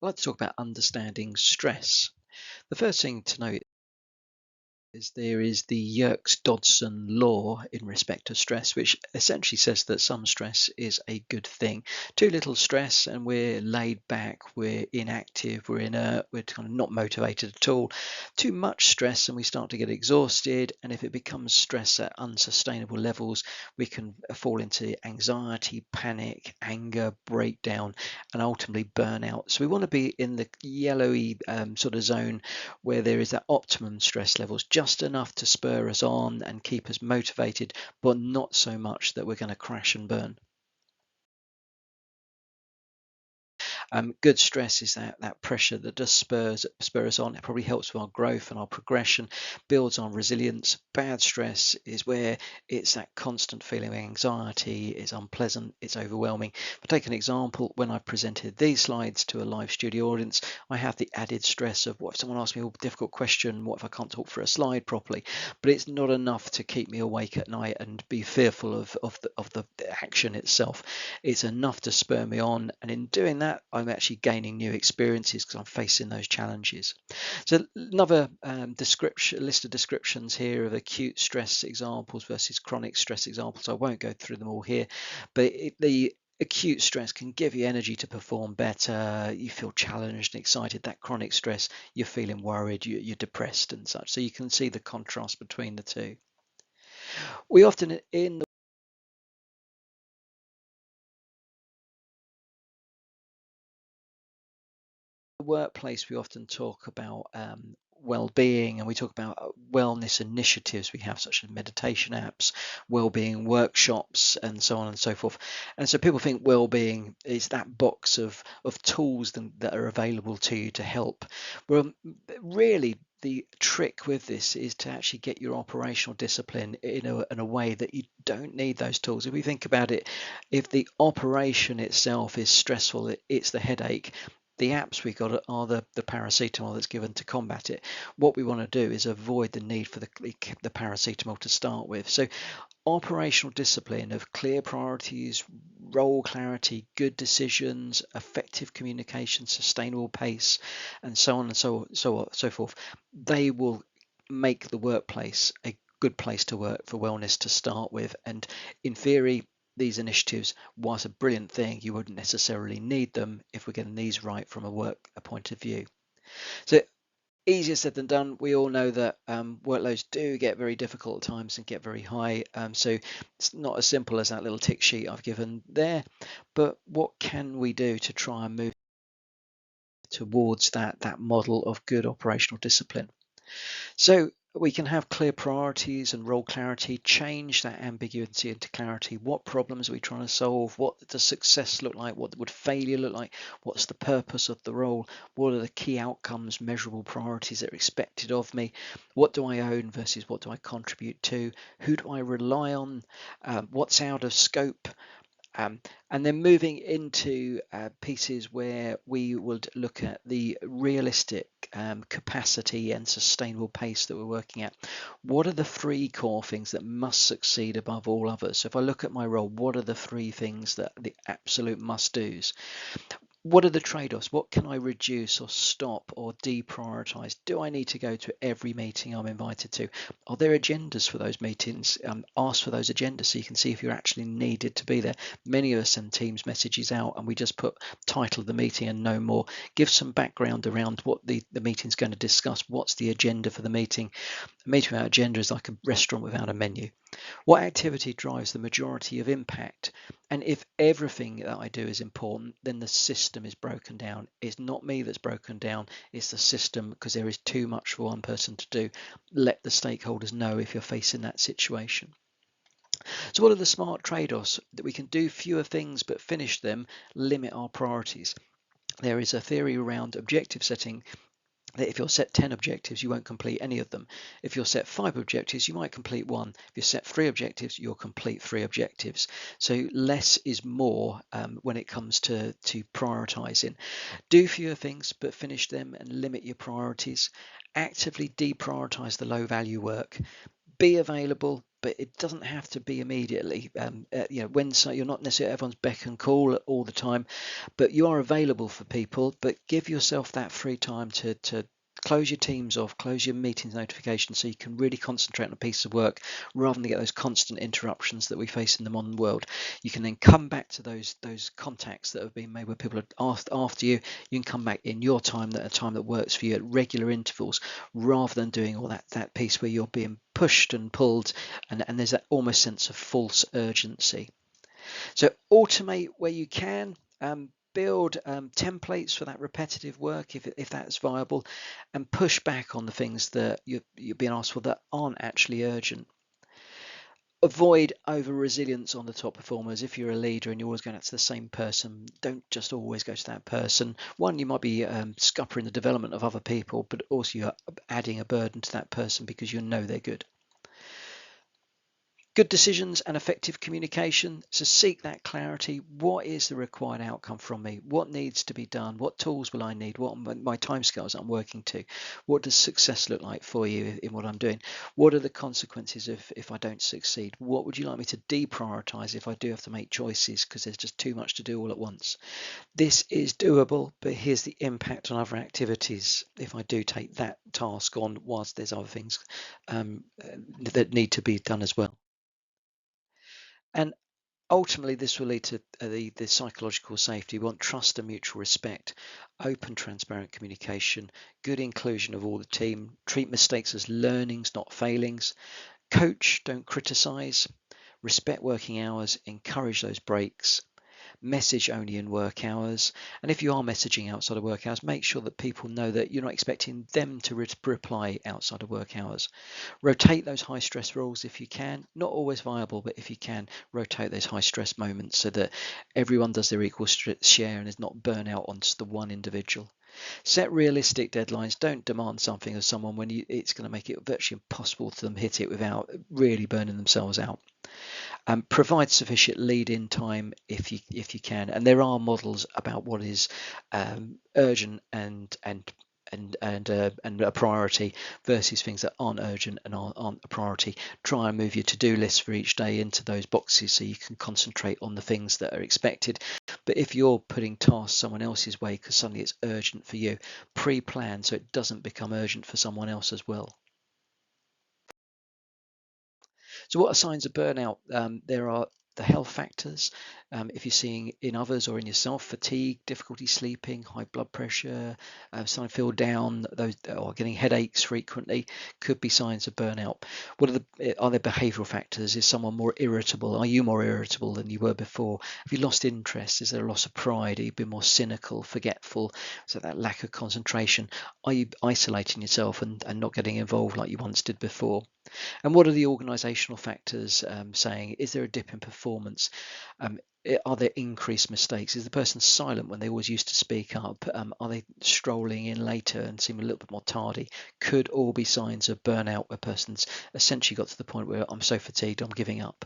I'd like to talk about understanding stress. The first thing to note is there is the Yerkes-Dodson law in respect to stress, which essentially says that some stress is a good thing. Too little stress and we're laid back, we're inactive, we're inert, we're kind of not motivated at all. Too much stress and we start to get exhausted, and if it becomes stress at unsustainable levels, we can fall into anxiety, panic, anger, breakdown, and ultimately burnout. So we want to be in the yellowy sort of zone where there is that optimum stress levels, just enough to spur us on and keep us motivated, but not so much that we're going to crash and burn. Good stress is that pressure that does spur us on. It probably helps with our growth and our progression, builds on resilience. Bad stress is where it's that constant feeling of anxiety, it's unpleasant, it's overwhelming. But take an example, when I presented these slides to a live studio audience, I have the added stress of, what if someone asks me a difficult question, what if I can't talk for a slide properly? But it's not enough to keep me awake at night and be fearful of the action itself. It's enough to spur me on, and in doing that, I'm actually gaining new experiences because I'm facing those challenges. So another list of descriptions here of acute stress examples versus chronic stress examples. I won't go through them all here, but the acute stress can give you energy to perform better. You feel challenged and excited. That chronic stress, you're feeling worried, you're depressed and such. So you can see the contrast between the two. We often in workplace, we often talk about well-being, and we talk about wellness initiatives we have, such as meditation apps, well-being workshops, and so on and so forth. And so people think well-being is that box of tools that are available to you to help. Well, really, the trick with this is to actually get your operational discipline in a way that you don't need those tools. If we think about it, if the operation itself is stressful, it's the headache. The apps we got are the paracetamol that's given to combat it. What we want to do is avoid the need for the paracetamol to start with. So operational discipline of clear priorities, role clarity, good decisions, effective communication, sustainable pace, and so on and so forth. They will make the workplace a good place to work for wellness to start with. And in theory, these initiatives, whilst a brilliant thing, you wouldn't necessarily need them if we're getting these right from a point of view. So easier said than done. We all know that workloads do get very difficult at times and get very high. So it's not as simple as that little tick sheet I've given there. But what can we do to try and move towards that model of good operational discipline? So we can have clear priorities and role clarity, change that ambiguity into clarity. What problems are we trying to solve? What does success look like? What would failure look like? What's the purpose of the role? What are the key outcomes, measurable priorities that are expected of me? What do I own versus what do I contribute to? Who do I rely on? What's out of scope? And then moving into pieces where we would look at the realistic capacity and sustainable pace that we're working at. What are the three core things that must succeed above all others? So if I look at my role, what are the three things that the absolute must-dos? What are the trade-offs? What can I reduce or stop or deprioritize? Do I need to go to every meeting I'm invited to? Are there agendas for those meetings? Ask for those agendas so you can see if you're actually needed to be there. Many of us send Teams messages out and we just put title of the meeting and no more. Give some background around what the meeting's going to discuss. What's the agenda for the meeting? A meeting without agenda is like a restaurant without a menu. What activity drives the majority of impact? And if everything that I do is important, then the system is broken down. It's not me that's broken down, it's the system, because there is too much for one person to do. Let the stakeholders know if you're facing that situation. So what are the smart trade-offs? That we can do fewer things but finish them, limit our priorities. There is a theory around objective setting that if you're set 10 objectives, you won't complete any of them. If you're set 5 objectives, you might complete one. If you're set 3 objectives, you'll complete 3 objectives. So less is more when it comes to prioritizing. Do fewer things, but finish them and limit your priorities. Actively deprioritize the low value work. Be available, but it doesn't have to be immediately. When you're not necessarily everyone's beck and call all the time, but you are available for people. But give yourself that free time to close your teams off, close your meetings notifications, so you can really concentrate on a piece of work rather than get those constant interruptions that we face in the modern world. You can then come back to those contacts that have been made where people are asked after you. You can come back in your time, that a time that works for you at regular intervals, rather than doing all that piece where you're being pushed and pulled, and there's that almost sense of false urgency. So automate where you can. Build templates for that repetitive work if that's viable, and push back on the things that you're being asked for that aren't actually urgent. Avoid over resilience on the top performers. If you're a leader and you're always going out to the same person, don't just always go to that person. One, you might be scuppering the development of other people, but also you're adding a burden to that person because you know they're good. Good decisions and effective communication. So seek that clarity. What is the required outcome from me? What needs to be done? What tools will I need? What are my timescales I'm working to? What does success look like for you in what I'm doing? What are the consequences if I don't succeed? What would you like me to deprioritize if I do have to make choices because there's just too much to do all at once? This is doable, but here's the impact on other activities if I do take that task on whilst there's other things that need to be done as well. And ultimately, this will lead to the psychological safety. We want trust and mutual respect, open, transparent communication, good inclusion of all the team, treat mistakes as learnings, not failings, coach, don't criticize, respect working hours, encourage those breaks, message only in work hours. And if you are messaging outside of work hours, make sure that people know that you're not expecting them to reply outside of work hours. Rotate those high stress roles if you can. Not always viable, but if you can, rotate those high stress moments so that everyone does their equal share and is not burnout on just the one individual. Set realistic deadlines. Don't demand something of someone when it's going to make it virtually impossible for them to hit it without really burning themselves out. Provide sufficient lead-in time if you can, and there are models about what is urgent and a priority versus things that aren't urgent and aren't a priority. Try and move your to-do list for each day into those boxes so you can concentrate on the things that are expected. But if you're putting tasks someone else's way because suddenly it's urgent for you, pre-plan so it doesn't become urgent for someone else as well. So what are signs of burnout? There are the health factors. If you're seeing in others or in yourself, fatigue, difficulty sleeping, high blood pressure, starting to feel down, those or getting headaches frequently, could be signs of burnout. Are there behavioural factors? Is someone more irritable? Are you more irritable than you were before? Have you lost interest? Is there a loss of pride? Have you been more cynical, forgetful? So that lack of concentration. Are you isolating yourself and not getting involved like you once did before? And what are the organisational factors saying? Is there a dip in performance? Are there increased mistakes? Is the person silent when they always used to speak up? Are they strolling in later and seem a little bit more tardy? Could all be signs of burnout where a person's essentially got to the point where I'm so fatigued, I'm giving up.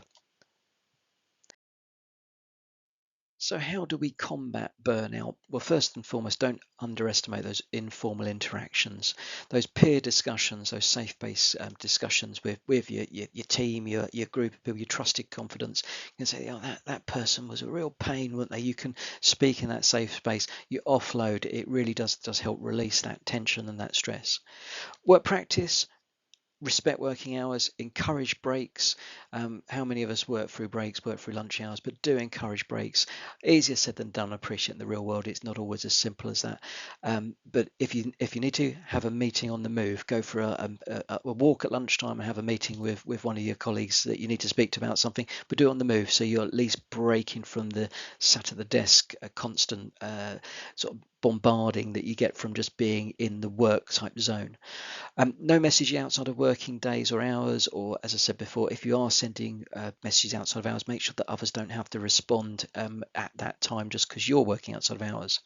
So how do we combat burnout? Well, first and foremost, don't underestimate those informal interactions, those peer discussions, those safe-based discussions with your team, your group of people, your trusted confidence. You can say, oh, that person was a real pain, weren't they? You can speak in that safe space. You offload. It really does help release that tension and that stress. Work practice. Respect working hours, encourage breaks. How many of us work through breaks, work through lunch hours, but do encourage breaks. Easier said than done. I appreciate in the real world it's not always as simple as that. But if you need to have a meeting on the move, go for a walk at lunchtime and have a meeting with one of your colleagues that you need to speak to about something, but do it on the move so you're at least breaking from the sat at the desk, a constant sort of bombarding that you get from just being in the work type zone. No messaging outside of working days or hours, or as I said before, if you are sending messages outside of hours, make sure that others don't have to respond at that time just because you're working outside of hours.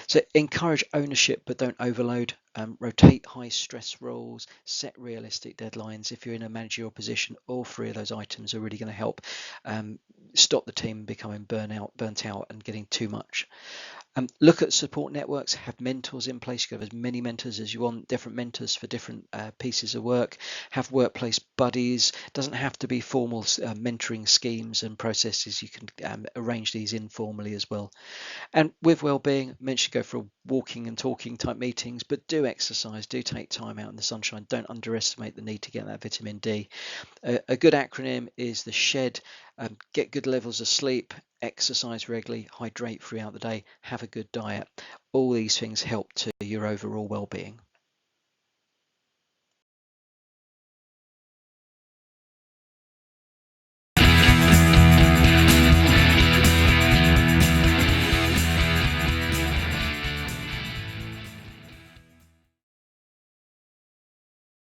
So encourage ownership, but don't overload. Rotate high stress roles, set realistic deadlines. If you're in a managerial position, all three of those items are really going to help stop the team becoming burnt out and getting too much. Look at support networks, have mentors in place. You can have as many mentors as you want, different mentors for different pieces of work. Have workplace buddies. Doesn't have to be formal mentoring schemes and processes. You can arrange these informally as well. And with well-being, mention go for walking and talking type meetings, but do exercise, do take time out in the sunshine. Don't underestimate the need to get that vitamin D. A good acronym is the SHED. Get good levels of sleep, exercise regularly, hydrate throughout the day, have a good diet. All these things help to your overall well-being.